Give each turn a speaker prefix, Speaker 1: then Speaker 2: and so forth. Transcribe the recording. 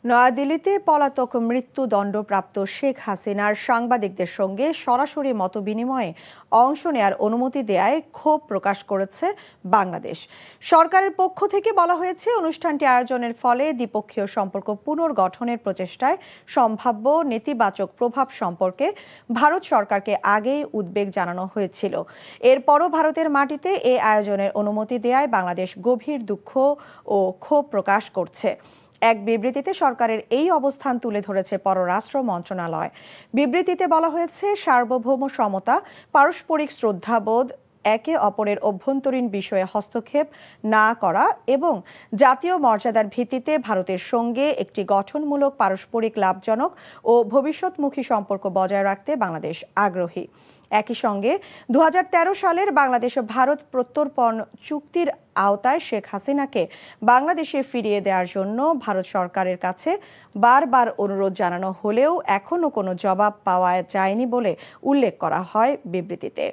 Speaker 1: নয়াদিল্লিতে পলাতক মৃত্যুদণ্ডপ্রাপ্ত শেখ হাসিনার সাংবাদিকদের সঙ্গে সরাসরি মতবিনিময়ে অংশ নেয়ার অনুমতি দেয়ায় ক্ষোভ প্রকাশ করেছে বাংলাদেশ। সরকারের পক্ষ থেকে বলা হয়েছে, অনুষ্ঠানটি আয়োজনের ফলে দ্বিপক্ষীয় সম্পর্ক পুনর্গঠনের প্রচেষ্টায় সম্ভাব্য নেতিবাচক প্রভাব সম্পর্কে ভারত সরকারকে আগেই উদ্বেগ জানানো হয়েছিল। এরপরও ভারতের মাটিতে এ আয়োজনের অনুমতি দেয়ায় বাংলাদেশ গভীর দুঃখ ও ক্ষোভ প্রকাশ করছে। এক বিবৃতিতে সরকারের এই অবস্থান তুলে ধরেছে পররাষ্ট্র মন্ত্রণালয়। বিবৃতিতে বলা হয়েছে, সার্বভৌম সমতা, পারস্পরিক শ্রদ্ধাবোধ, একে অপরের অভ্যন্তরীণ বিষয়ে হস্তক্ষেপ না করা এবং জাতীয় মর্যাদার ভিত্তিতে ভারতের সঙ্গে একটি গঠনমূলক, পারস্পরিক লাভজনক ও ভবিষ্যৎমুখী সম্পর্ক বজায় রাখতে বাংলাদেশ আগ্রহী। একই সঙ্গে 2013 সালের বাংলাদেশ ও ভারত প্রত্যর্পণ চুক্তির আওতায় শেখ হাসিনাকে বাংলাদেশে ফিরিয়ে দেওয়ার জন্য ভারত সরকারের কাছে বারবার অনুরোধ জানানো হলেও এখনো কোনো জবাব পাওয়া যায়নি বলে উল্লেখ করা হয় বিবৃতিতে।